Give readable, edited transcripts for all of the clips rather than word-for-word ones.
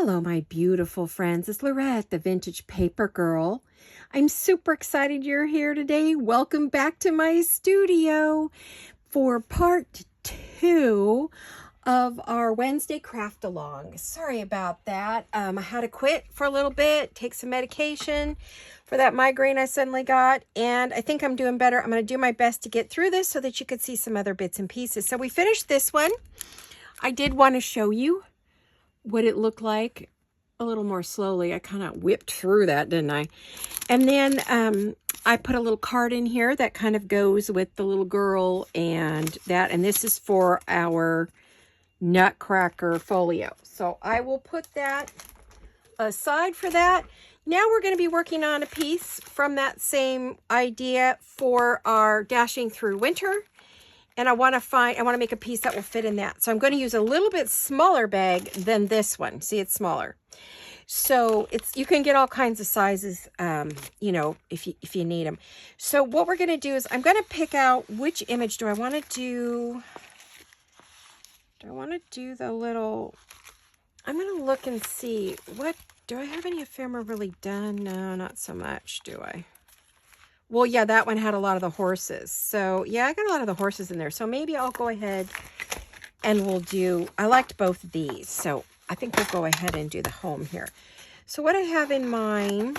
Hello, my beautiful friends. It's Laurette, the Vintage Paper Girl. I'm super excited you're here today. Welcome back to my studio for part 2 of our Wednesday craft along. Sorry about that. I had to quit for a little bit, take some medication for that migraine I suddenly got, and I think I'm doing better. I'm going to do my best to get through this so that you could see some other bits and pieces. So we finished this one. I did want to show you what it looked like a little more slowly. I kind of whipped through that, didn't I? And then I put a little card in here that kind of goes with the little girl and that. And this is for our Nutcracker folio. So I will put that aside for that. Now we're going to be working on a piece from that same idea for our Dashing Through Winter. And I want to make a piece that will fit in that. So I'm going to use a little bit smaller bag than this one. See, it's smaller. So you can get all kinds of sizes, you know, if you need them. So what we're going to do is I'm going to pick out which image do I want to do. Do I want to do the little, I'm going to look and see do I have any ephemera really done? No, not so much, do I? Well, yeah, that one had a lot of the horses. So, yeah, I got a lot of the horses in there. So maybe I'll go ahead and I liked both of these. So I think we'll go ahead and do the home here. So what I have in mind,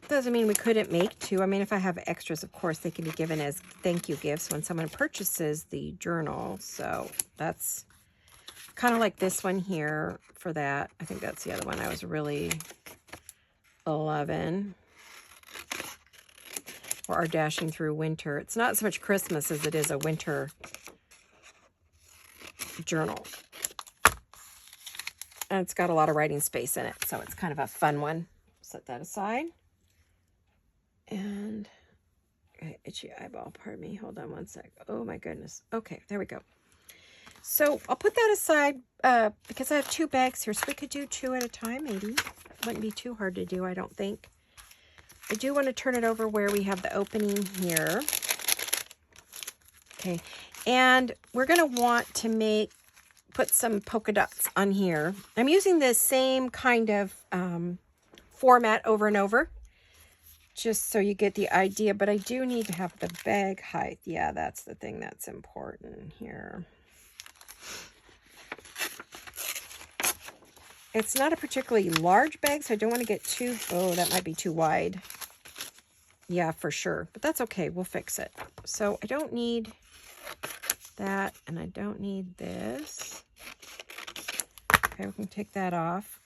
doesn't mean we couldn't make two. I mean, if I have extras, of course, they can be given as thank you gifts when someone purchases the journal. So that's kind of like this one here for that. I think that's the other one I was really loving. For our Dashing Through Winter. It's not so much Christmas as it is a winter journal. And it's got a lot of writing space in it, so it's kind of a fun one. Set that aside. And, itchy eyeball, pardon me. Hold on one sec. Oh my goodness. Okay, there we go. So I'll put that aside because I have 2 bags here, so we could do 2 at a time maybe. It wouldn't be too hard to do, I don't think. I do want to turn it over where we have the opening here. Okay, and we're going to want to put some polka dots on here. I'm using the same kind of format over and over, just so you get the idea, but I do need to have the bag height. Yeah, that's the thing that's important here. It's not a particularly large bag, so I don't want to get too, oh, that might be too wide. Yeah, for sure. But that's okay. We'll fix it. So I don't need that, and I don't need this. Okay, we can take that off.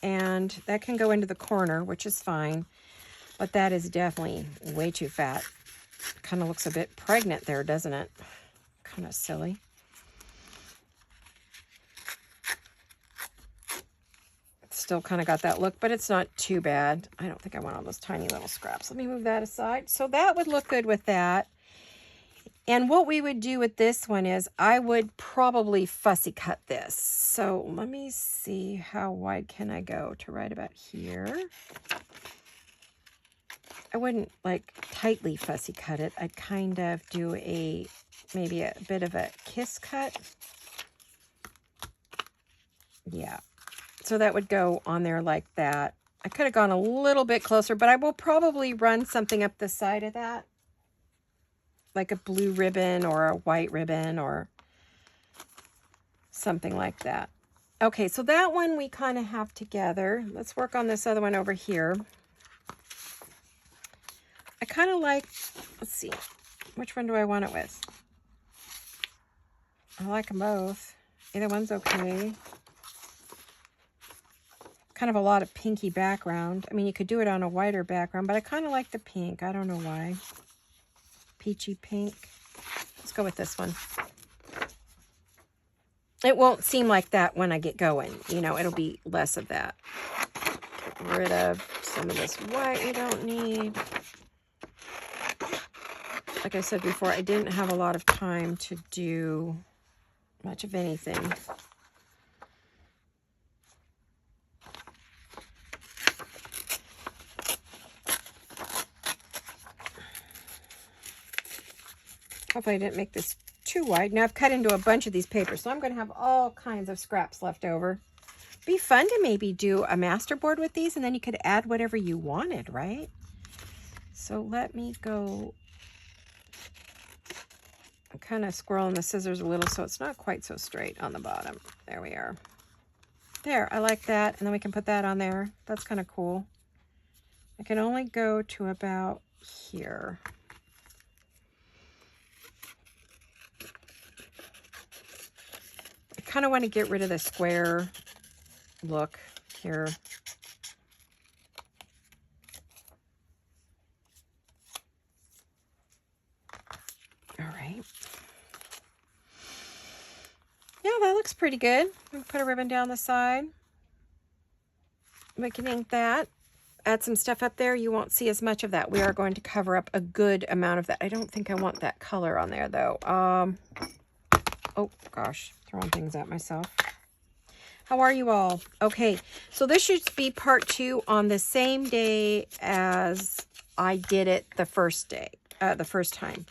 And that can go into the corner, which is fine. But that is definitely way too fat. Kind of looks a bit pregnant there, doesn't it? Kind of silly. Still kind of got that look, but it's not too bad. I don't think I want all those tiny little scraps. Let me move that aside. So that would look good with that. And what we would do with this one is I would probably fussy cut this. So let me see, how wide can I go to right about here? I wouldn't like tightly fussy cut it. I'd kind of do maybe a bit of a kiss cut. Yeah. So that would go on there like that. I could have gone a little bit closer, but I will probably run something up the side of that. Like a blue ribbon or a white ribbon or something like that. Okay, so that one we kind of have together. Let's work on this other one over here. I kind of like, let's see, which one do I want it with? I like them both. Either one's okay. Kind of a lot of pinky background. I mean, you could do it on a whiter background, but I kind of like the pink. I don't know why. Peachy pink. Let's go with this one. It won't seem like that when I get going. You know, it'll be less of that. Get rid of some of this white we don't need. Like I said before, I didn't have a lot of time to do much of anything. Hopefully I didn't make this too wide. Now I've cut into a bunch of these papers, so I'm going to have all kinds of scraps left over. Be fun to maybe do a masterboard with these, and then you could add whatever you wanted, right? So let me go. I'm kind of squirreling the scissors a little so it's not quite so straight on the bottom. There we are. There, I like that. And then we can put that on there. That's kind of cool. I can only go to about here. I kind of want to get rid of the square look here. All right. Yeah, that looks pretty good. We can put a ribbon down the side. We can ink that. Add some stuff up there. You won't see as much of that. We are going to cover up a good amount of that. I don't think I want that color on there, though. Oh, gosh. Throwing things at myself. How are you all? Okay, so this should be part 2 on the same day as I did it the first day, the first time.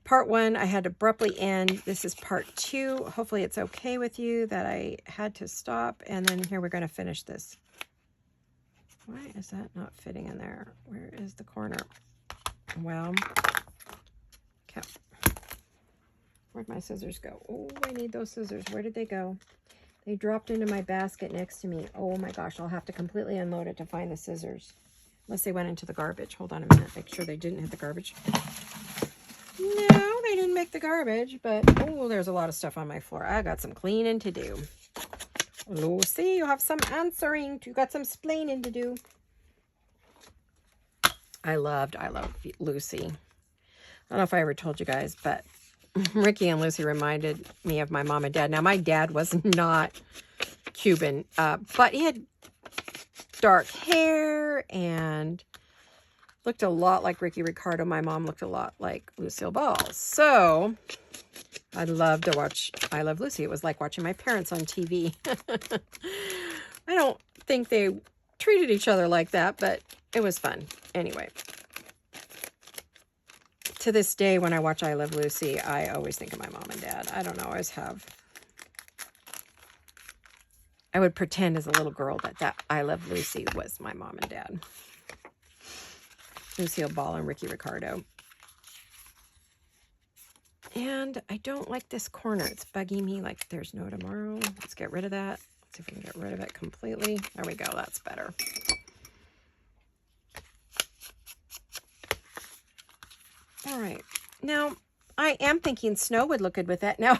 Part 1, I had to abruptly end. This is part 2. Hopefully it's okay with you that I had to stop. And then here we're going to finish this. Why is that not fitting in there? Where is the corner? Well, okay. Where'd my scissors go? Oh, I need those scissors. Where did they go? They dropped into my basket next to me. Oh my gosh, I'll have to completely unload it to find the scissors. Unless they went into the garbage. Hold on a minute. Make sure they didn't hit the garbage. No, they didn't make the garbage, but oh, there's a lot of stuff on my floor. I got some cleaning to do. Lucy, you have some answering. You got some splaining to do. I love Lucy. I don't know if I ever told you guys, but Ricky and Lucy reminded me of my mom and dad. Now, my dad was not Cuban, but he had dark hair and looked a lot like Ricky Ricardo. My mom looked a lot like Lucille Ball. So I love to watch I Love Lucy. It was like watching my parents on TV. I don't think they treated each other like that, but it was fun. Anyway, to this day, when I watch I Love Lucy, I always think of my mom and dad. I don't know, I always have. I would pretend as a little girl that I Love Lucy was my mom and dad. Lucille Ball and Ricky Ricardo. And I don't like this corner. It's bugging me like there's no tomorrow. Let's get rid of that. Let's see if we can get rid of it completely. There we go. That's better. All right. Now, I am thinking snow would look good with that. Now,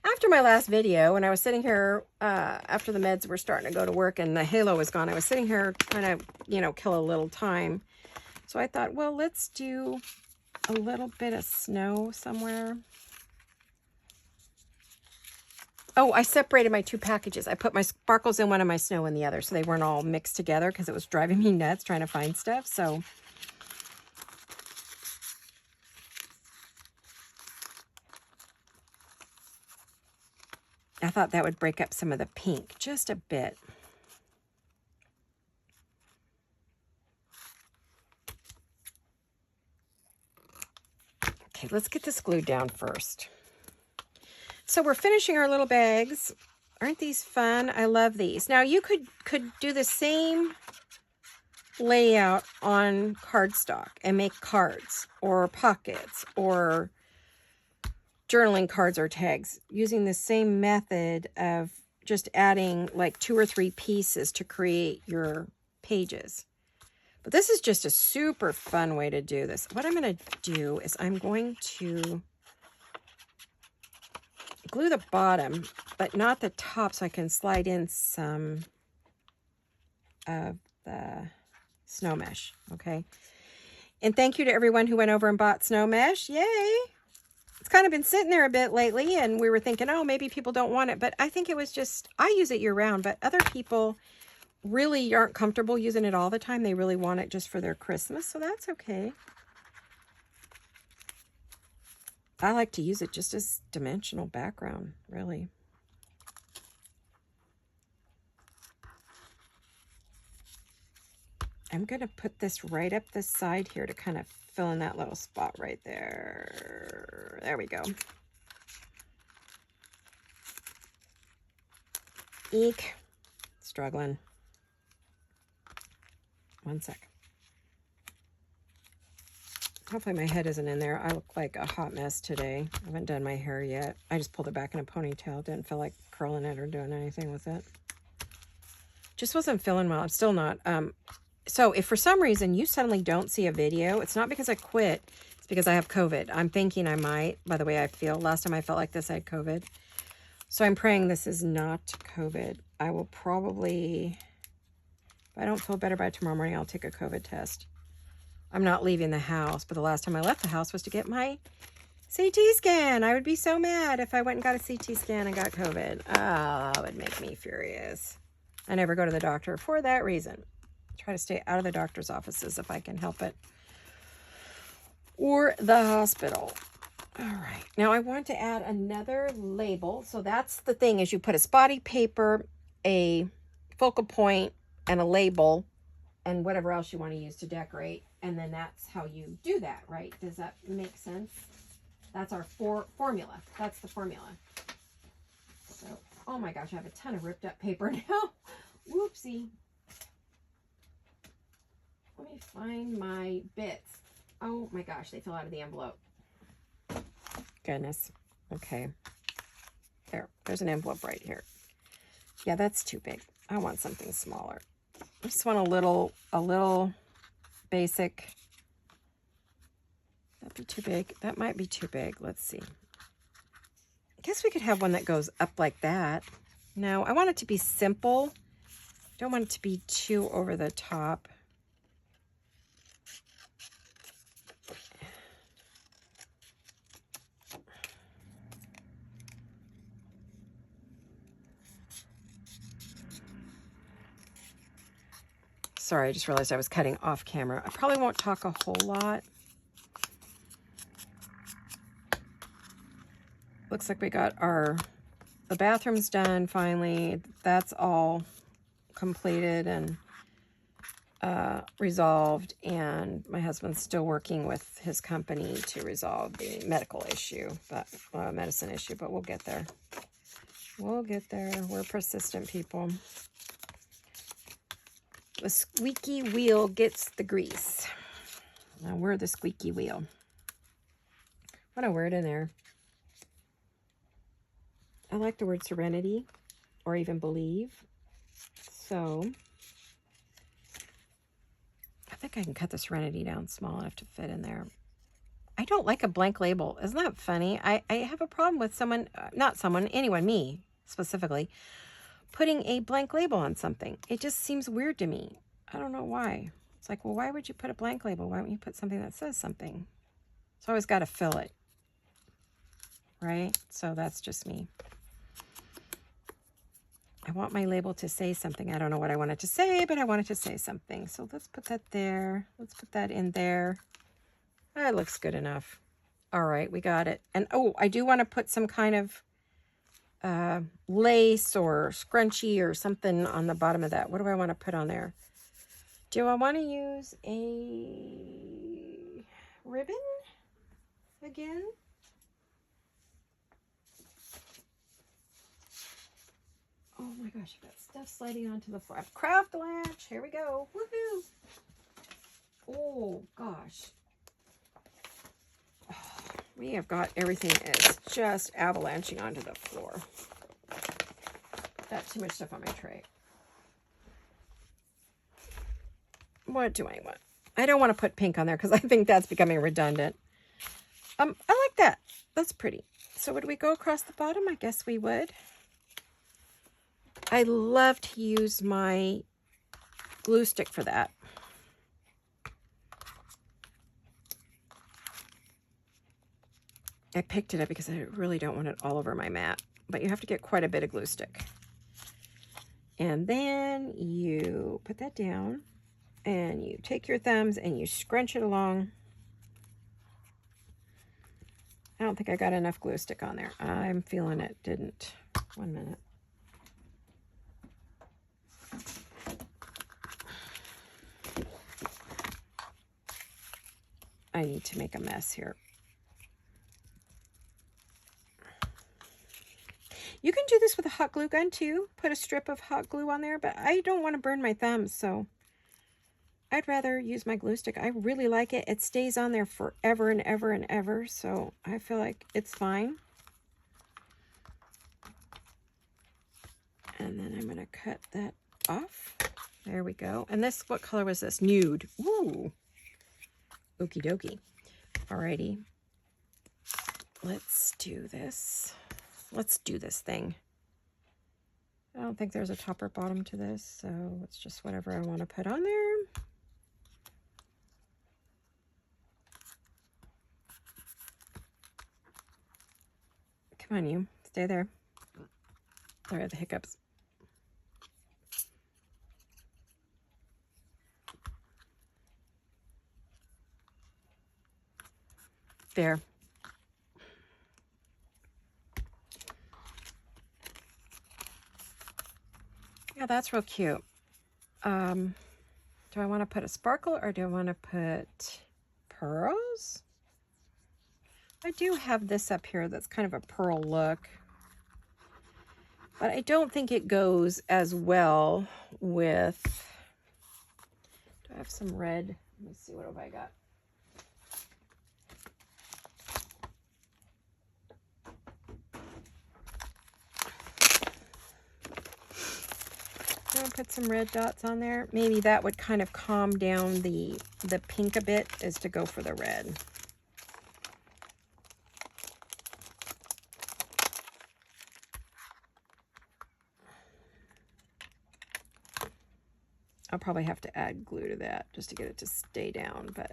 after my last video, when I was sitting here, after the meds were starting to go to work and the halo was gone, I was sitting here trying to, you know, kill a little time. So I thought, well, let's do a little bit of snow somewhere. Oh, I separated my 2 packages. I put my sparkles in one and my snow in the other, so they weren't all mixed together because it was driving me nuts trying to find stuff. So I thought that would break up some of the pink just a bit. Okay, let's get this glued down first. So we're finishing our little bags. Aren't these fun? I love these. Now you could do the same layout on cardstock and make cards or pockets or journaling cards or tags using the same method of just adding like 2 or 3 pieces to create your pages. But this is just a super fun way to do this. What I'm going to do is I'm going to glue the bottom, but not the top, so I can slide in some of the snow mesh, okay? And thank you to everyone who went over and bought snow mesh. Yay! It's kind of been sitting there a bit lately, and we were thinking, oh, maybe people don't want it. But I think it was just, I use it year-round, but other people really aren't comfortable using it all the time. They really want it just for their Christmas, so that's okay. I like to use it just as dimensional background, really. I I'm going to put this right up this side here to kind of fill in that little spot right there. There we go. Eek. Struggling. One sec. Hopefully my head isn't in there. I look like a hot mess today. I haven't done my hair yet. I just pulled it back in a ponytail. Didn't feel like curling it or doing anything with it. Just wasn't feeling well. I'm still not. So if for some reason you suddenly don't see a video, it's not because I quit. It's because I have COVID. I'm thinking I might, by the way I feel. Last time I felt like this, I had COVID. So I'm praying this is not COVID. I will probably, if I don't feel better by tomorrow morning, I'll take a COVID test. I'm not leaving the house, but the last time I left the house was to get my CT scan. I would be so mad if I went and got a CT scan and got COVID. Oh, that would make me furious. I never go to the doctor for that reason. Try to stay out of the doctor's offices if I can help it. Or the hospital. All right. Now I want to add another label. So that's the thing, is you put a spotty paper, a focal point, and a label, and whatever else you want to use to decorate. And then that's how you do that, right? Does that make sense? That's our formula. That's the formula. So, oh my gosh, I have a ton of ripped up paper now. Whoopsie. Let me find my bits. Oh my gosh, they fell out of the envelope. Goodness. Okay. There's an envelope right here. Yeah, that's too big. I want something smaller. I just want a little basic. That'd be too big. That might be too big. Let's see. I guess we could have one that goes up like that. No, I want it to be simple. Don't want it to be too over the top. Sorry, I just realized I was cutting off camera. I probably won't talk a whole lot. Looks like we got the bathrooms done finally. That's all completed and resolved. And my husband's still working with his company to resolve the medical issue, but medicine issue, but we'll get there. We'll get there. We're persistent people. The squeaky wheel gets the grease. Now we're the squeaky wheel. What a word in there. I like the word serenity or even believe. So I think I can cut the serenity down small enough to fit in there. I don't like a blank label. Isn't that funny? I have a problem with anyone, me specifically, putting a blank label on something. It just seems weird to me. I don't know why. It's like, well, why would you put a blank label? Why don't you put something that says something? So I always got to fill it, right? So that's just me. I want my label to say something. I don't know what I want it to say, but I want it to say something. So let's put that there. Let's put that in there. That looks good enough. All right, we got it. And oh, I do want to put some kind of lace or scrunchie or something on the bottom of that. What do I want to put on there? Do I want to use a ribbon again? Oh my gosh, I've got stuff sliding onto the floor. Craft latch. Here we go. Woohoo! Oh gosh. We have got everything is just avalanching onto the floor. That's too much stuff on my tray. What do I want? I don't want to put pink on there because I think that's becoming redundant. I like that. That's pretty. So would we go across the bottom? I guess we would. I love to use my glue stick for that. I picked it up because I really don't want it all over my mat, but you have to get quite a bit of glue stick. And then you put that down and you take your thumbs and you scrunch it along. I don't think I got enough glue stick on there. I'm feeling it didn't. 1 minute. I need to make a mess here. You can do this with a hot glue gun too. Put a strip of hot glue on there, but I don't want to burn my thumbs, so I'd rather use my glue stick. I really like it. It stays on there forever and ever and ever, so I feel like it's fine. And then I'm going to cut that off. There we go. And this, what color was this? Nude. Ooh. Okie dokie. Alrighty. Let's do this. Let's do this thing. I don't think there's a top or bottom to this, so it's just whatever I want to put on there. Come on, you. Stay there. Sorry, I have the hiccups. There. Yeah, that's real cute. Do I want to put a sparkle or do I want to put pearls? I do have this up here that's kind of a pearl look, but I don't think it goes as well with, do I have some red? Let me see, what have I got? I'll put some red dots on there. Maybe that would kind of calm down the pink a bit, is to go for the red. I'll probably have to add glue to that just to get it to stay down, but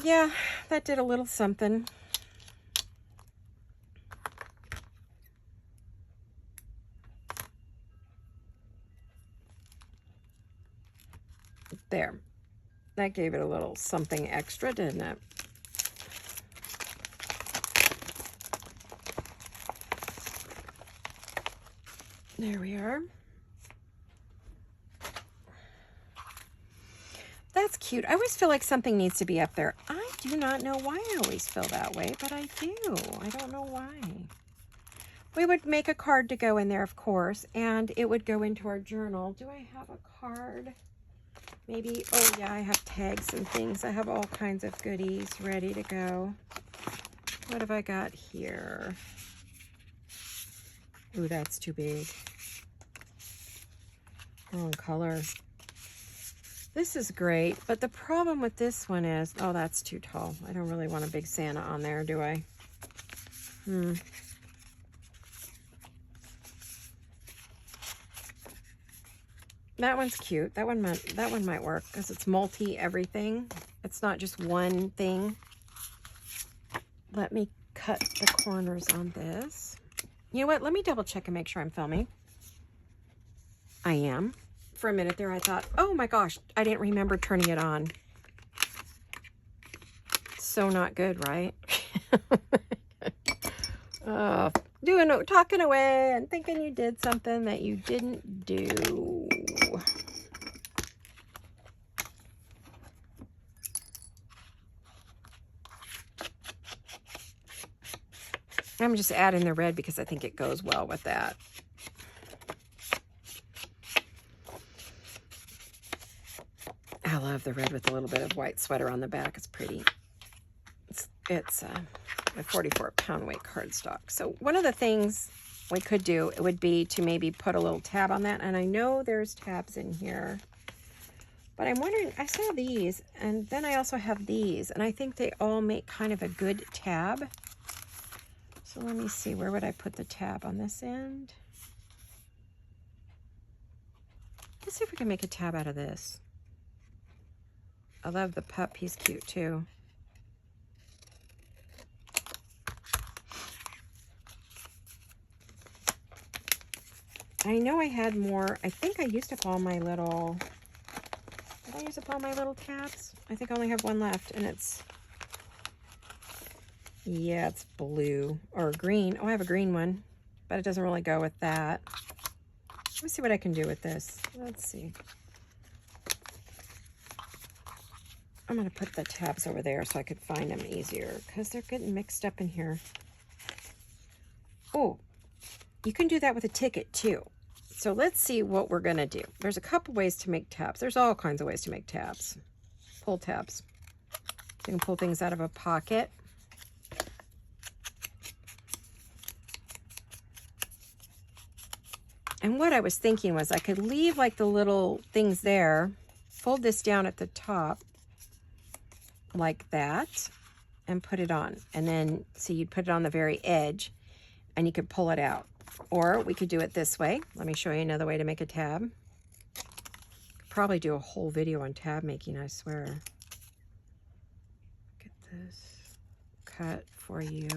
yeah, that did a little something. There. That gave it a little something extra, didn't it? There we are. That's cute. I always feel like something needs to be up there. I do not know why I always feel that way, but I do. I don't know why. We would make a card to go in there, of course, and it would go into our journal. Do I have a card? Maybe, oh yeah, I have tags and things. I have all kinds of goodies ready to go. What have I got here? Ooh, that's too big. Wrong color. This is great, but the problem with this one is, oh, that's too tall. I don't really want a big Santa on there, do I? That one's cute. That one might work because it's multi everything. It's not just one thing. Let me cut the corners on this. You know what? Let me double check and make sure I'm filming. I am. For a minute there, I thought, oh my gosh, I didn't remember turning it on. So not good, right? Talking away and thinking you did something that you didn't do. I'm just adding the red because I think it goes well with that. I love the red with a little bit of white sweater on the back. It's pretty. It's a 44-pound weight cardstock. So one of the things we could do would be to maybe put a little tab on that. And I know there's tabs in here, but I'm wondering, I saw these and then I also have these, and I think they all make kind of a good tab. So let me see, where would I put the tab on this end? Let's see if we can make a tab out of this. I love the pup, he's cute too. I know I had more. I think I used up all my little, did I use up all my little tabs? I think I only have one left, and it's, yeah, it's blue or green. Oh, I have a green one, but it doesn't really go with that. Let me see what I can do with this. Let's see. I'm going to put the tabs over there so I could find them easier because they're getting mixed up in here. Oh, you can do that with a ticket too. So let's see what we're going to do. There's a couple ways to make tabs. There's all kinds of ways to make tabs. Pull tabs. You can pull things out of a pocket. And what I was thinking was I could leave like the little things there, fold this down at the top like that, and put it on. And then, see, you'd put it on the very edge, and you could pull it out. Or we could do it this way. Let me show you another way to make a tab. Could probably do a whole video on tab making, I swear. Get this cut for you.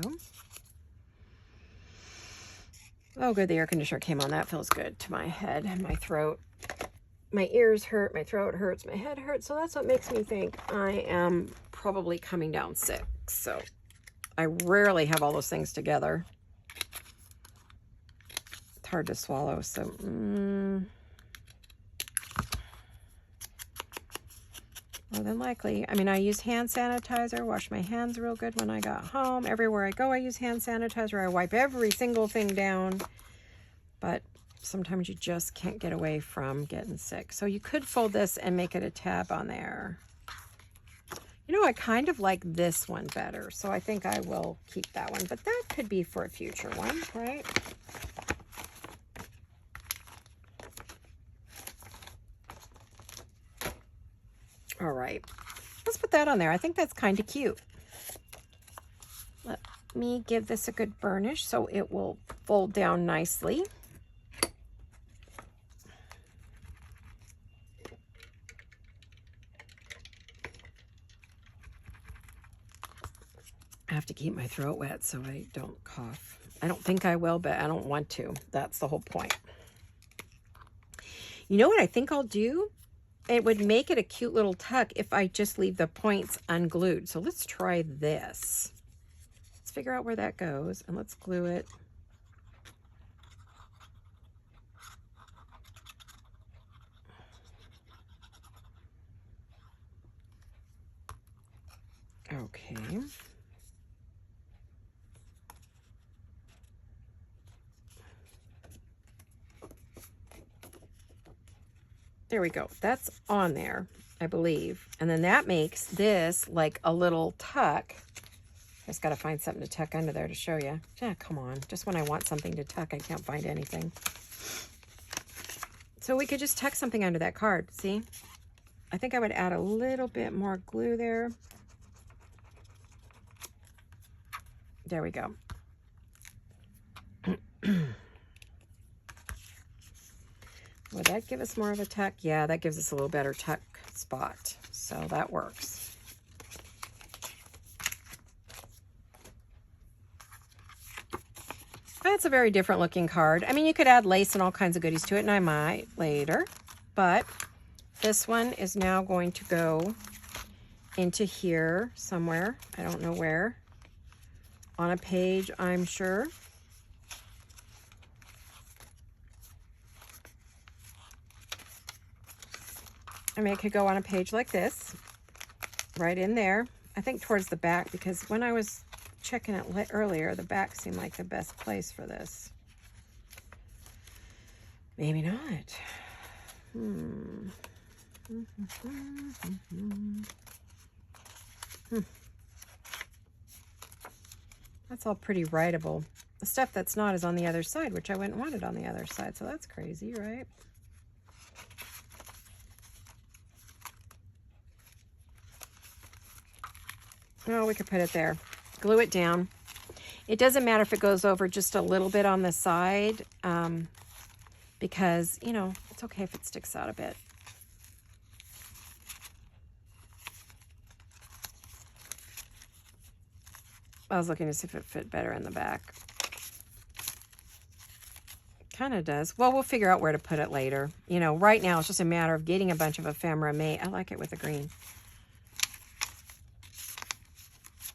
Oh, good, the air conditioner came on. That feels good to my head and my throat. My ears hurt, my throat hurts, my head hurts. So that's what makes me think I am probably coming down sick. So I rarely have all those things together. It's hard to swallow, so more than likely. I mean, I use hand sanitizer, wash my hands real good when I got home. Everywhere I go, I use hand sanitizer. I wipe every single thing down. But sometimes you just can't get away from getting sick. So you could fold this and make it a tab on there. You know, I kind of like this one better, so I think I will keep that one. But that could be for a future one, right? All right, let's put that on there. I think that's kind of cute. Let me give this a good burnish so it will fold down nicely. I have to keep my throat wet so I don't cough. I don't think I will, but I don't want to. That's the whole point. You know what I think I'll do? It would make it a cute little tuck if I just leave the points unglued. So let's try this. Let's figure out where that goes and let's glue it. Okay. There we go. That's on there, I believe. And then that makes this like a little tuck. I just got to find something to tuck under there to show you. Yeah, come on. Just when I want something to tuck, I can't find anything. So we could just tuck something under that card. See? I think I would add a little bit more glue there. There we go. Would that give us more of a tuck? Yeah, that gives us a little better tuck spot. So that works. That's a very different looking card. I mean, you could add lace and all kinds of goodies to it, and I might later. But this one is now going to go into here somewhere. I don't know where. On a page, I'm sure. I mean, it could go on a page like this, right in there. I think towards the back, because when I was checking it earlier, the back seemed like the best place for this. Maybe not. That's all pretty writable. The stuff that's not is on the other side, which I wouldn't want it on the other side, so that's crazy, right? Oh, we could put it there. Glue it down. It doesn't matter if it goes over just a little bit on the side, because, you know, it's okay if it sticks out a bit. I was looking to see if it fit better in the back. Kind of does. Well, we'll figure out where to put it later. You know, right now it's just a matter of getting a bunch of ephemera made. I like it with the green.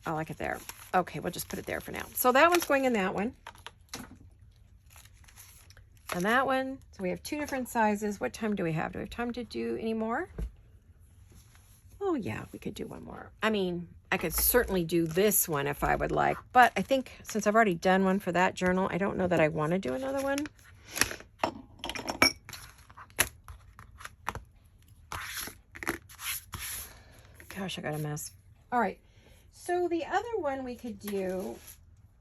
I like it there. Okay, we'll just put it there for now. So that one's going in that one. And that one, so we have two different sizes. What time do we have? Do we have time to do any more? Oh, Oh yeah, we could do one more. I mean, I could certainly do this one if I would like, but I think since I've already done one for that journal, I don't know that I want to do another one. Gosh, I got a mess. All right, so the other one we could do,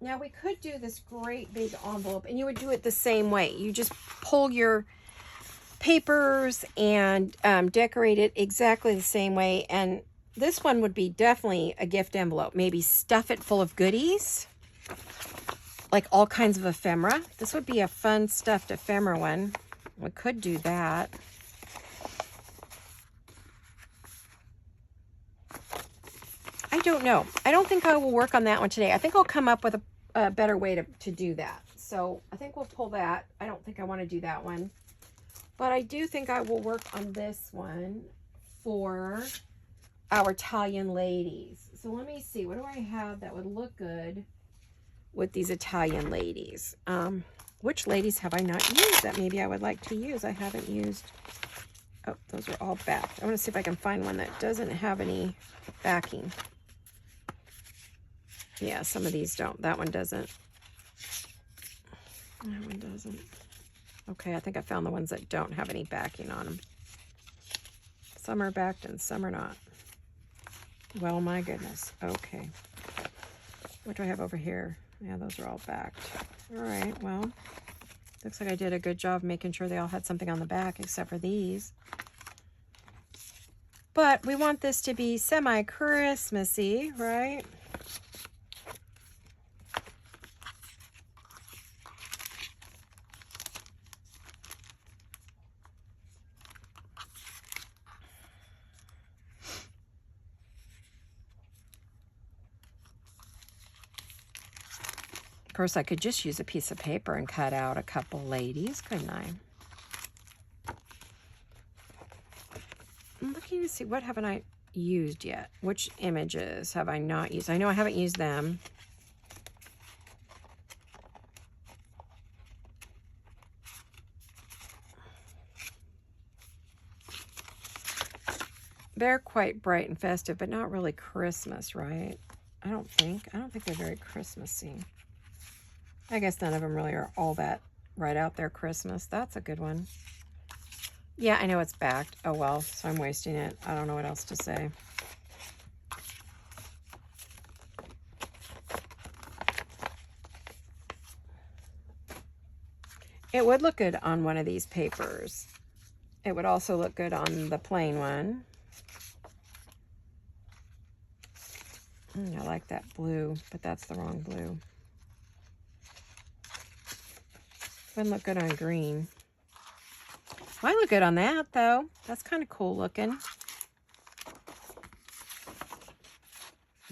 now we could do this great big envelope, and you would do it the same way. You just pull your papers and decorate it exactly the same way. And this one would be definitely a gift envelope. Maybe stuff it full of goodies, like all kinds of ephemera. This would be a fun stuffed ephemera one. We could do that. I don't know. I don't think I will work on that one today. I think I'll come up with a better way to do that. So I think we'll pull that. I don't think I want to do that one. But I do think I will work on this one for our Italian ladies. So let me see. What do I have that would look good with these Italian ladies? Which ladies have I not used that maybe I would like to use? I haven't used. Oh, those are all backed. I want to see if I can find one that doesn't have any backing. Yeah, some of these don't. That one doesn't. That one doesn't. Okay, I think I found the ones that don't have any backing on them. Some are backed and some are not. Well, my goodness. Okay. What do I have over here? Yeah, those are all backed. All right, well, looks like I did a good job making sure they all had something on the back except for these. But we want this to be semi-Christmassy, right? Of course, I could just use a piece of paper and cut out a couple ladies, couldn't I? I'm looking to see, what haven't I used yet? Which images have I not used? I know I haven't used them. They're quite bright and festive, but not really Christmas, right? I don't think they're very Christmassy. I guess none of them really are all that right out there Christmas. That's a good one. Yeah, I know it's backed. Oh well, so I'm wasting it. I don't know what else to say. It would look good on one of these papers. It would also look good on the plain one. I like that blue, but that's the wrong blue. Wouldn't look good on green. Might look good on that, though. That's kind of cool looking.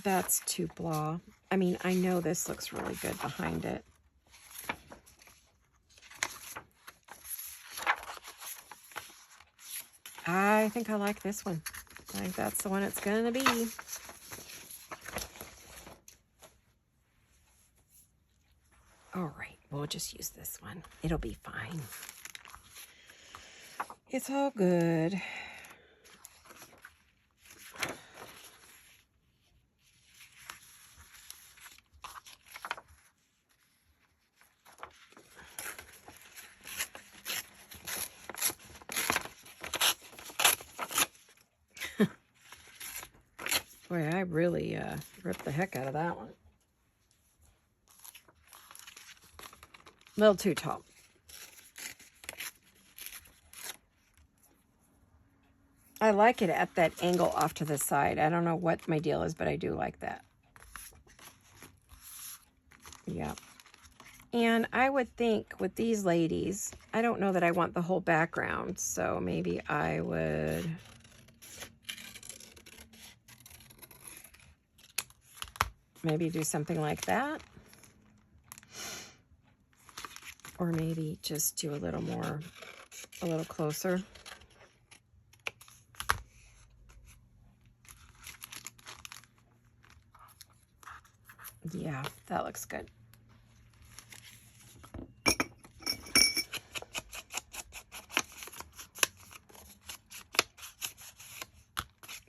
That's too blah. I mean, I know this looks really good behind it. I think I like this one. I think that's the one it's going to be. All right, we'll just use this one. It'll be fine. It's all good. Boy, I really ripped the heck out of that one. A little too tall. I like it at that angle off to the side. I don't know what my deal is, but I do like that. Yeah. And I would think with these ladies, I don't know that I want the whole background, so maybe I would... maybe do something like that. Or maybe just do a little more, a little closer. Yeah, that looks good.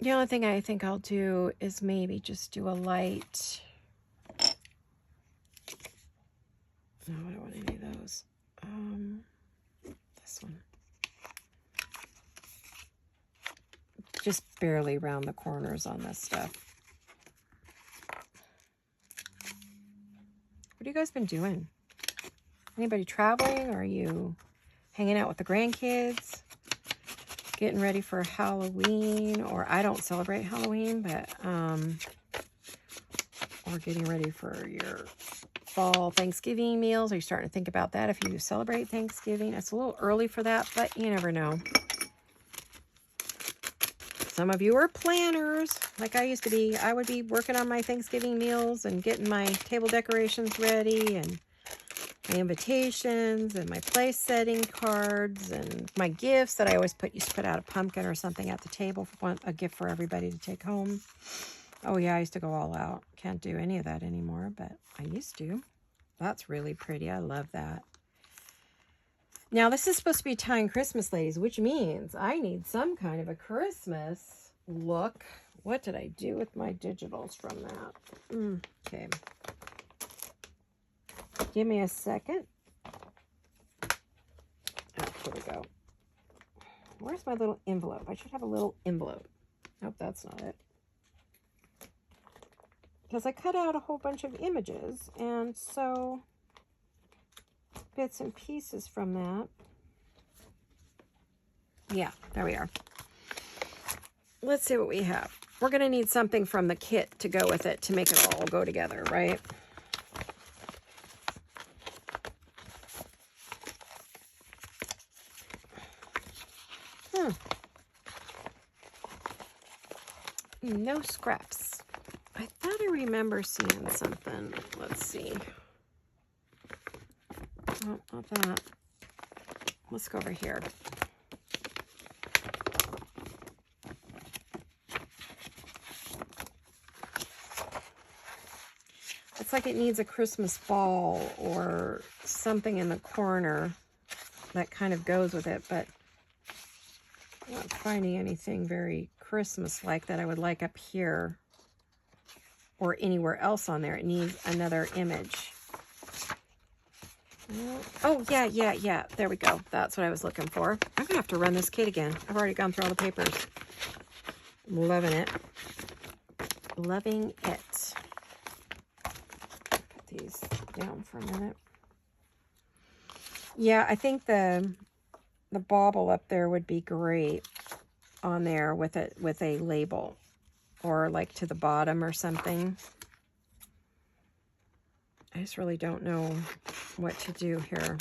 The only thing I think I'll do is maybe just do a light. No, I don't want any of those. This one. Just barely round the corners on this stuff. What have you guys been doing? Anybody traveling? Or are you hanging out with the grandkids? Getting ready for Halloween? Or I don't celebrate Halloween, but or getting ready for your fall Thanksgiving meals. Are you starting to think about that if you celebrate Thanksgiving? It's a little early for that, but you never know. Some of you are planners, like I used to be. I would be working on my Thanksgiving meals and getting my table decorations ready and my invitations and my place setting cards and my gifts that I always used to put out a pumpkin or something at the table for a gift for everybody to take home. Oh yeah, I used to go all out. Can't do any of that anymore, but I used to. That's really pretty. I love that. Now, this is supposed to be tying Christmas, ladies, which means I need some kind of a Christmas look. What did I do with my digitals from that? Okay. Give me a second. Oh, here we go. Where's my little envelope? I should have a little envelope. Nope, that's not it. Because I cut out a whole bunch of images, and so bits and pieces from that. Yeah, there we are. Let's see what we have. We're going to need something from the kit to go with it to make it all go together, right? No scraps. I thought I remember seeing something. Let's see. Oh, not that. Let's go over here. It's like it needs a Christmas ball or something in the corner that kind of goes with it, but I'm not finding anything very Christmas-like that I would like up here or anywhere else on there. It needs another image. Oh, yeah. There we go. That's what I was looking for. I'm going to have to run this kit again. I've already gone through all the papers. I'm loving it. Loving it. Put these down for a minute. Yeah, I think the bauble up there would be great on there with a label or like to the bottom or something. I just really don't know what to do here.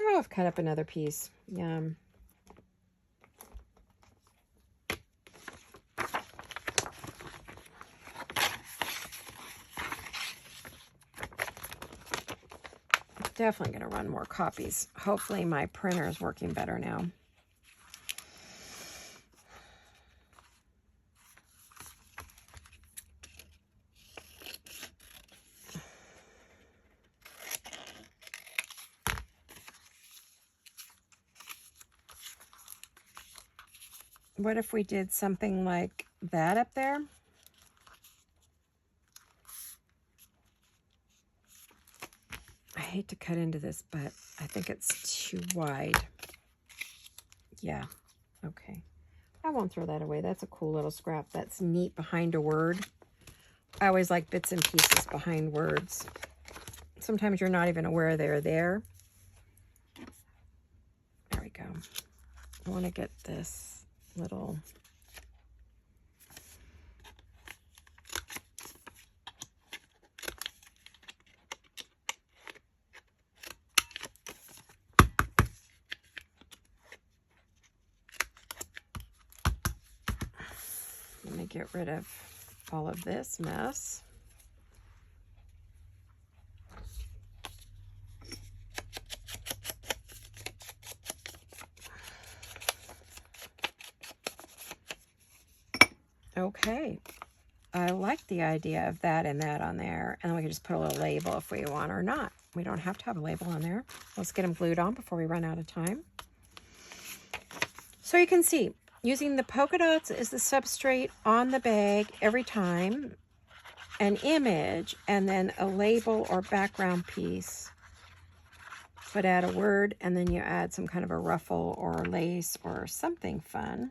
Oh, I've cut up another piece. Yum. Definitely going to run more copies. Hopefully my printer is working better now. What if we did something like that up there? I hate to cut into this, but I think it's too wide. Yeah, okay. I won't throw that away. That's a cool little scrap. That's neat behind a word. I always like bits and pieces behind words. Sometimes you're not even aware they're there. There we go. I want to get this little... Let me get rid of all of this mess. Okay, I like the idea of that and that on there. And then we can just put a little label if we want or not. We don't have to have a label on there. Let's get them glued on before we run out of time. So you can see, using the polka dots as the substrate on the bag every time, an image, and then a label or background piece. But add a word, and then you add some kind of a ruffle or lace or something fun.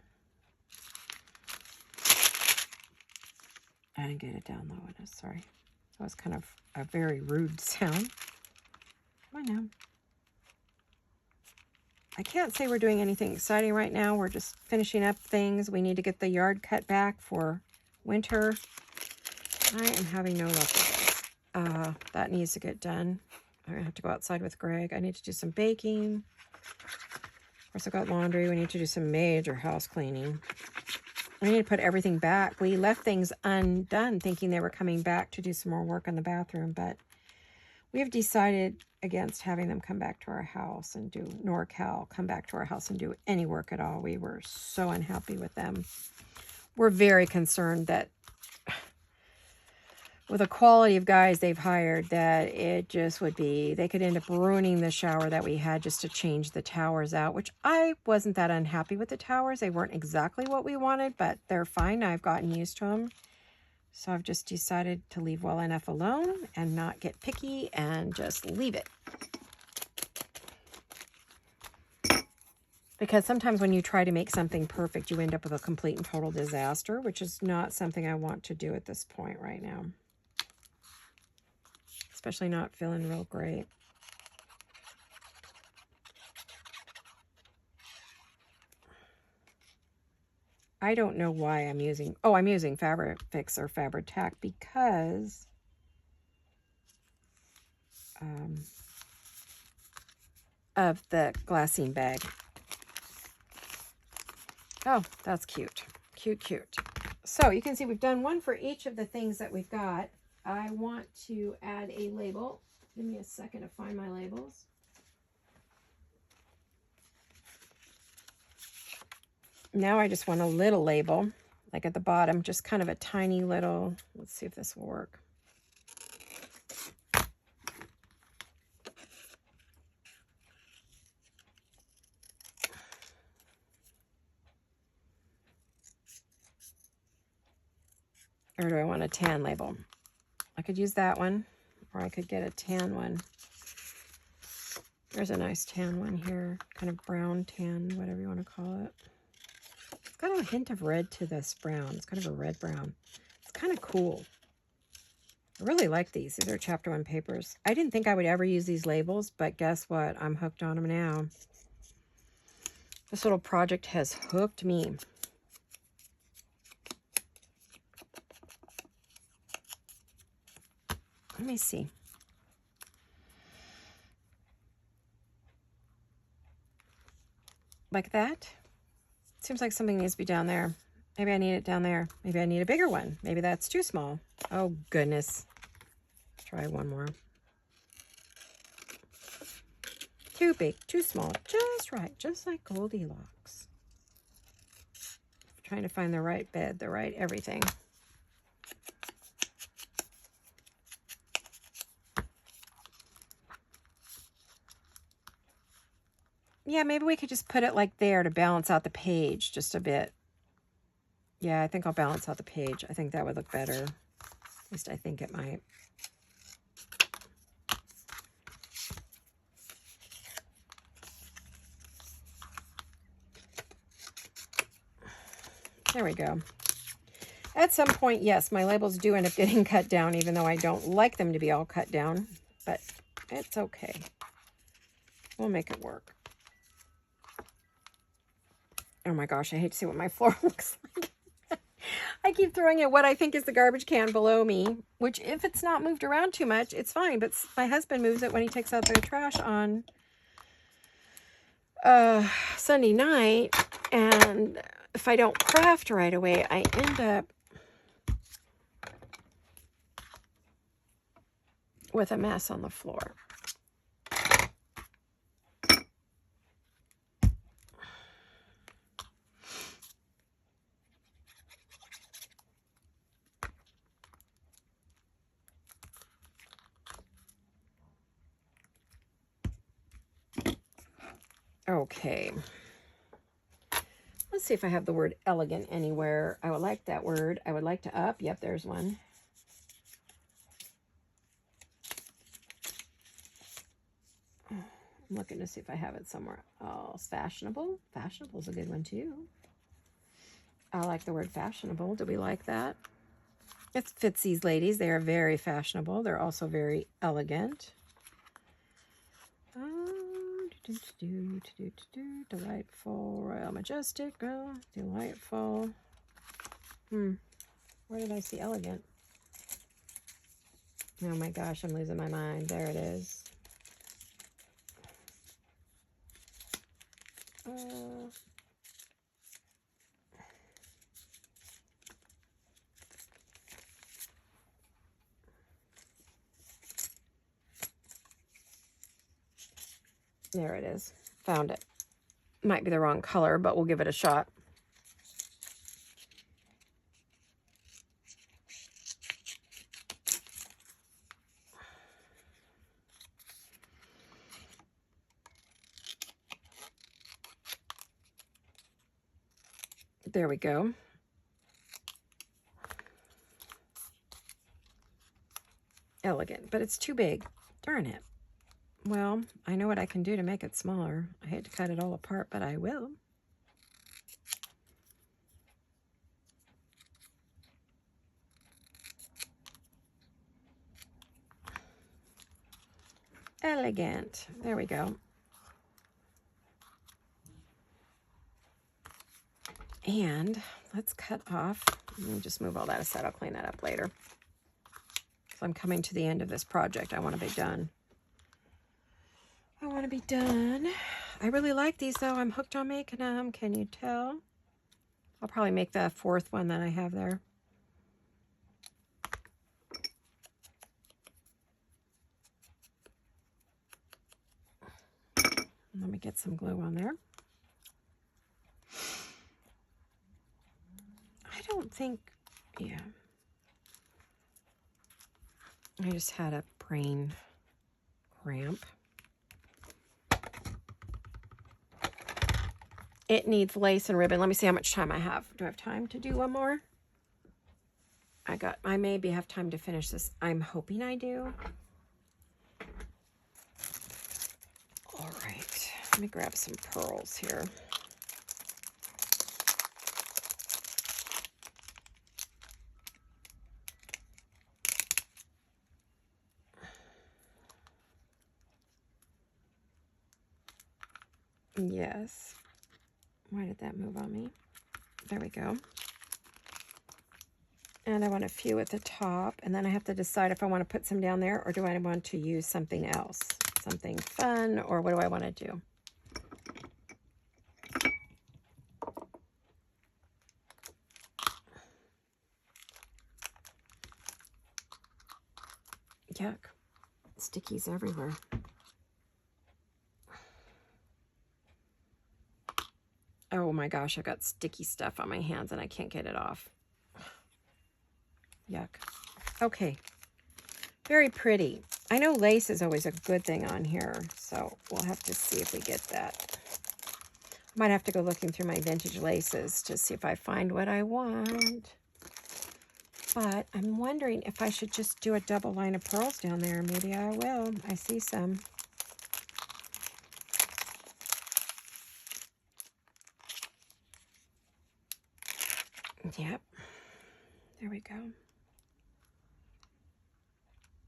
I didn't get it down low enough, sorry. That was kind of a very rude sound. Come on now. I can't say we're doing anything exciting right now. We're just finishing up things. We need to get the yard cut back for winter. I am having no luck with this. That needs to get done. I'm going to have to go outside with Greg. I need to do some baking. Of course, I've got laundry. We need to do some major house cleaning. We need to put everything back. We left things undone thinking they were coming back to do some more work on the bathroom, but we have decided against having them come back to our house and do NorCal, come back to our house and do any work at all. We were so unhappy with them. We're very concerned that with the quality of guys they've hired, that it just would be, they could end up ruining the shower that we had just to change the towers out, which I wasn't that unhappy with the towers. They weren't exactly what we wanted, but they're fine. I've gotten used to them. So I've just decided to leave well enough alone and not get picky and just leave it. Because sometimes when you try to make something perfect, you end up with a complete and total disaster, which is not something I want to do at this point right now. Especially not feeling real great. I don't know why I'm using, I'm using Fabric Fix or Fabric Tack because of the glassine bag. Oh, that's cute. Cute, cute. So you can see we've done one for each of the things that we've got. I want to add a label. Give me a second to find my labels. Now I just want a little label, like at the bottom, just kind of a tiny little, let's see if this will work. Or do I want a tan label? I could use that one, or I could get a tan one. There's a nice tan one here, kind of brown tan, whatever you want to call it. It's got a hint of red to this brown. It's kind of a red brown. It's kind of cool. I really like these. These are chapter 1 papers. I didn't think I would ever use these labels, but guess what? I'm hooked on them now. This little project has hooked me. Let me see. Like that? Seems like something needs to be down there. Maybe I need it down there. Maybe I need a bigger one. Maybe that's too small. Oh, goodness. Try one more. Too big, too small. Just right. Just like Goldilocks. Trying to find the right bed, the right everything. Yeah, maybe we could just put it like there to balance out the page just a bit. Yeah, I think I'll balance out the page. I think that would look better. At least I think it might. There we go. At some point, yes, my labels do end up getting cut down, even though I don't like them to be all cut down. But it's okay. We'll make it work. Oh my gosh, I hate to see what my floor looks like. I keep throwing at what I think is the garbage can below me, which if it's not moved around too much, it's fine. But my husband moves it when he takes out the trash on Sunday night. And if I don't craft right away, I end up with a mess on the floor. Okay. Let's see if I have the word elegant anywhere. I would like that word. I would like to up. Yep, there's one. I'm looking to see if I have it somewhere else. Fashionable. Fashionable is a good one too. I like the word fashionable. Do we like that? It fits these ladies. They are very fashionable. They're also very elegant. Delightful, royal, majestic, delightful. Where did I see elegant? Oh my gosh, I'm losing my mind. There it is. There it is. Found it. Might be the wrong color, but we'll give it a shot. There we go. Elegant, but it's too big. Darn it. Well, I know what I can do to make it smaller. I hate to cut it all apart, but I will. Elegant. There we go. And let's cut off. Let me just move all that aside. I'll clean that up later. So I'm coming to the end of this project. I want to be done. I want to be done. I really like these though. I'm hooked on making them. Can you tell? I'll probably make the fourth one that I have there. Let me get some glue on there. I don't think, yeah. I just had a brain cramp. It needs lace and ribbon. Let me see how much time I have. Do I have time to do one more? I maybe have time to finish this. I'm hoping I do. All right, let me grab some pearls here. Yes. Why did that move on me? There we go. And I want a few at the top, and then I have to decide if I want to put some down there or do I want to use something else, something fun, or what do I want to do? Yuck. Stickies everywhere. Oh my gosh, I've got sticky stuff on my hands and I can't get it off. Yuck. Okay. Very pretty. I know lace is always a good thing on here, so we'll have to see if we get that. Might have to go looking through my vintage laces to see if I find what I want. But I'm wondering if I should just do a double line of pearls down there. Maybe I will. I see some. Yep. There we go.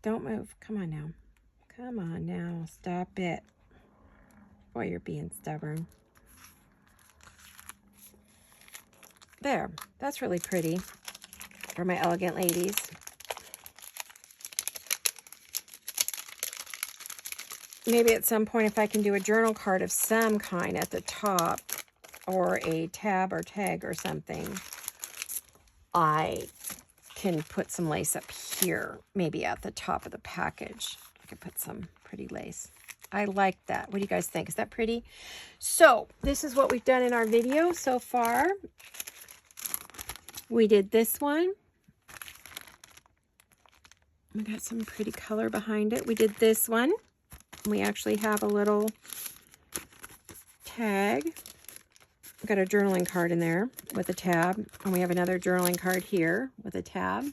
Don't move. Come on now. Come on now. Stop it. Boy, you're being stubborn. There. That's really pretty for my elegant ladies. Maybe at some point if I can do a journal card of some kind at the top or a tab or tag or something, I can put some lace up here, maybe at the top of the package. I could put some pretty lace. I like that. What do you guys think? Is that pretty? So this is what we've done in our video so far. We did this one. We got some pretty color behind it. We did this one. We actually have a little tag. We've got a journaling card in there with a tab. And we have another journaling card here with a tab.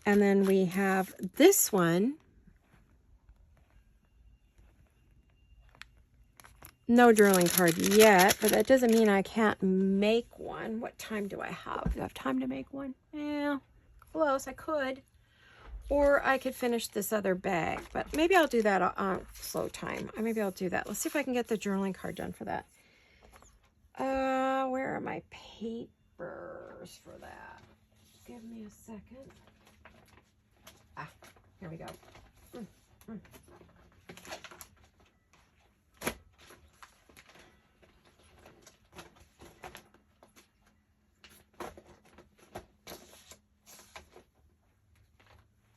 And then we have this one. No journaling card yet, but that doesn't mean I can't make one. What time do I have? Do I have time to make one? Yeah, close. I could. Or I could finish this other bag, but maybe I'll do that on slow time. Maybe I'll do that. Let's see if I can get the journaling card done for that. Where are my papers for that? Give me a second. Ah, here we go.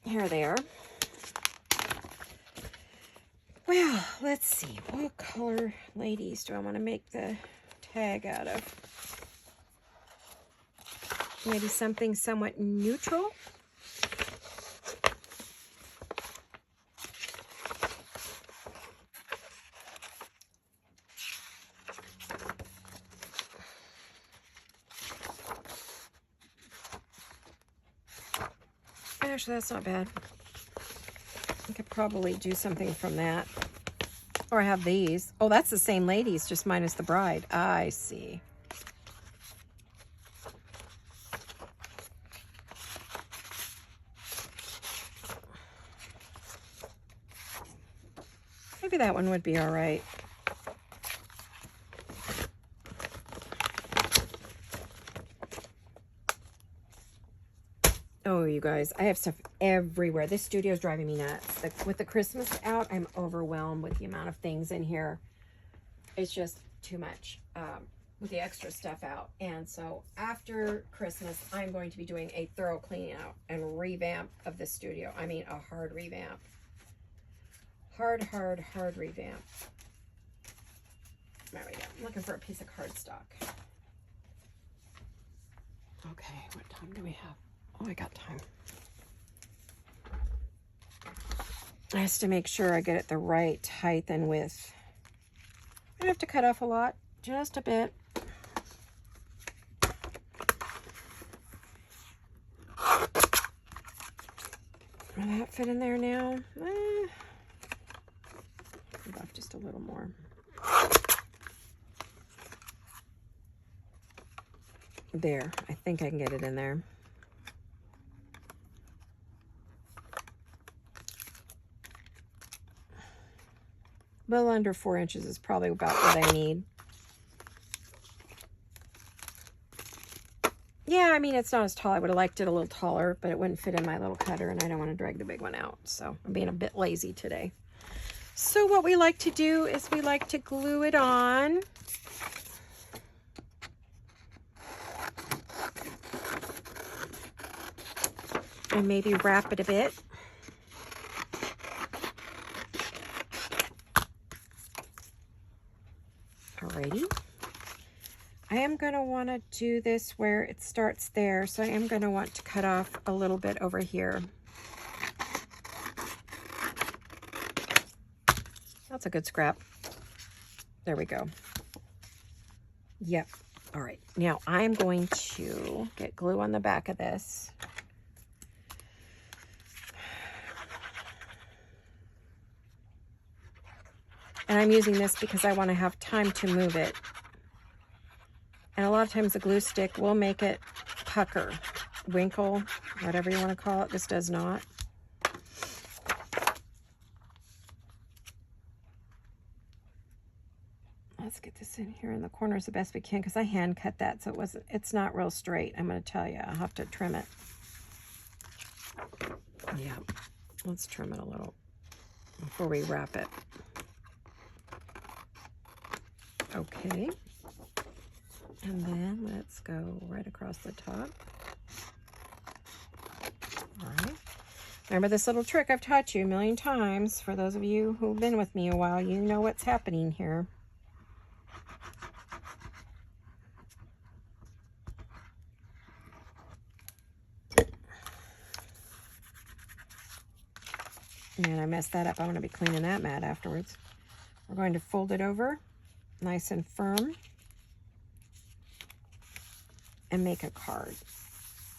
Here they are. Well, let's see. What color ladies do I want to make the tag out of? Maybe something somewhat neutral. Actually, that's not bad. I could probably do something from that. Or I have these. Oh, that's the same ladies, just minus the bride. I see. Maybe that one would be all right. Oh, you guys, I have stuff everywhere. This studio is driving me nuts. With the Christmas out, I'm overwhelmed with the amount of things in here. It's just too much with the extra stuff out. And so after Christmas, I'm going to be doing a thorough clean out and revamp of the studio. I mean, a hard revamp. Hard revamp. There we go. I'm looking for a piece of cardstock. Okay, what time do we have? Oh, I got time. I have to make sure I get it the right height and width. I have to cut off a lot, just a bit. Will that fit in there now? Left just a little more. There, I think I can get it in there. A little under 4 inches is probably about what I need. Yeah, I mean, it's not as tall. I would have liked it a little taller, but it wouldn't fit in my little cutter, and I don't want to drag the big one out. So I'm being a bit lazy today. So what we like to do is we like to glue it on. And maybe wrap it a bit. Alrighty. I am going to want to do this where it starts there, so I am going to want to cut off a little bit over here. That's a good scrap. There we go. Yep. All right. Now I'm going to get glue on the back of this. And I'm using this because I want to have time to move it. And a lot of times the glue stick will make it pucker, winkle, whatever you want to call it. This does not. Let's get this in here in the corners the best we can, because I hand cut that, so it's not real straight. I'm going to tell you, I'll have to trim it. Yeah, let's trim it a little before we wrap it. Okay, and then let's go right across the top. All right. Remember this little trick I've taught you a million times. For those of you who've been with me a while, you know what's happening here. And I messed that up. I'm going to be cleaning that mat afterwards. We're going to fold it over nice and firm. and make a card.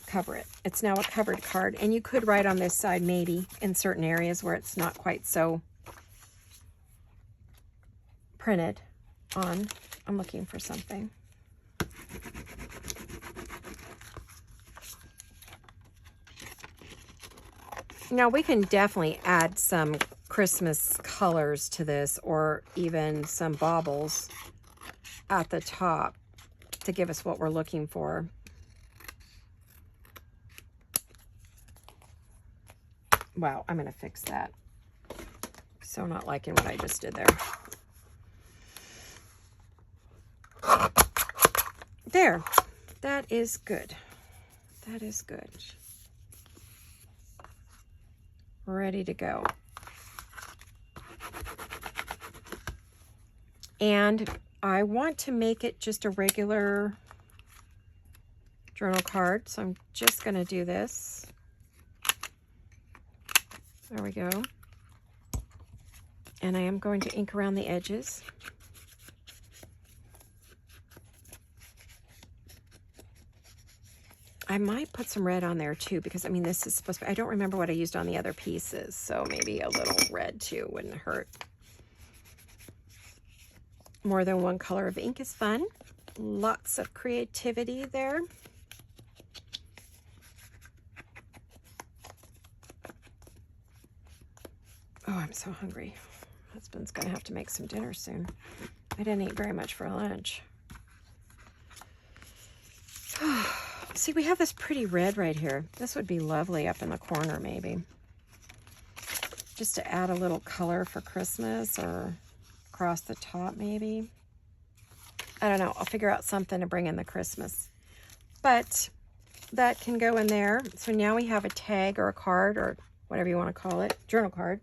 Cover it. It's now a covered card, and you could write on this side maybe in certain areas where it's not quite so printed on. I'm looking for something. Now we can definitely add some Christmas colors to this, or even some baubles at the top to give us what we're looking for. Wow, I'm going to fix that. So not liking what I just did there. There. That is good. That is good. Ready to go. And I want to make it just a regular journal card, so I'm just going to do this. There we go. And I am going to ink around the edges. I might put some red on there too, because I mean, this is supposed to be, I don't remember what I used on the other pieces, so maybe a little red too wouldn't hurt. More than one color of ink is fun. Lots of creativity there. Oh, I'm so hungry. Husband's gonna have to make some dinner soon. I didn't eat very much for lunch. See, we have this pretty red right here. This would be lovely up in the corner, maybe. Just to add a little color for Christmas, or across the top, maybe. I don't know. I'll figure out something to bring in the Christmas. But that can go in there. So now we have a tag or a card, or whatever you want to call it, journal card.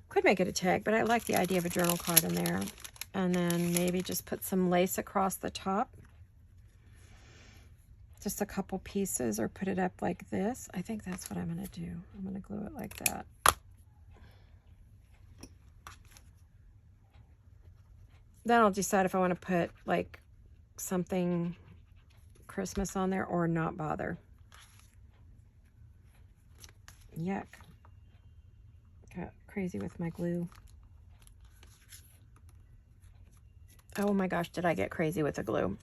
Could make it a tag, but I like the idea of a journal card in there. And then maybe just put some lace across the top. Just a couple pieces, or put it up like this. I think that's what I'm going to do. I'm going to glue it like that. Then I'll decide if I want to put like something Christmas on there or not bother. Yuck. Got crazy with my glue. Oh my gosh, did I get crazy with the glue?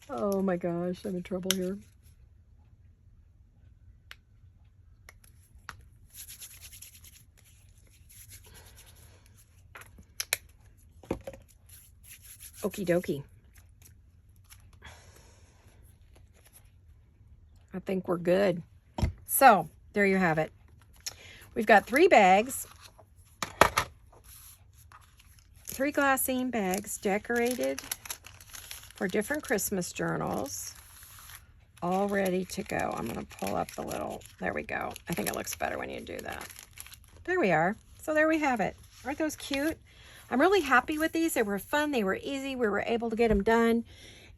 Oh my gosh, I'm in trouble here. Okie dokie. I think we're good. So, there you have it. We've got 3 bags. 3 glassine bags decorated for different Christmas journals, all ready to go. I'm going to pull up the little, there we go. I think it looks better when you do that. There we are. So there we have it. Aren't those cute? I'm really happy with these. They were fun. They were easy. We were able to get them done.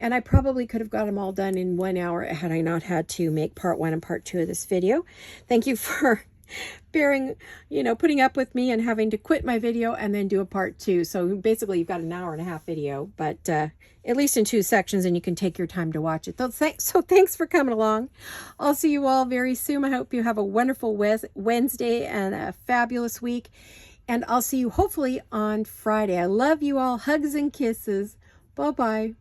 And I probably could have got them all done in 1 hour had I not had to make part 1 and part 2 of this video. Thank you for bearing, putting up with me and having to quit my video and then do a part 2. So basically you've got an hour and a half video, but at least in 2 sections, and you can take your time to watch it. So thanks for coming along. I'll see you all very soon. I hope you have a wonderful Wednesday and a fabulous week. And I'll see you hopefully on Friday. I love you all. Hugs and kisses. Bye-bye.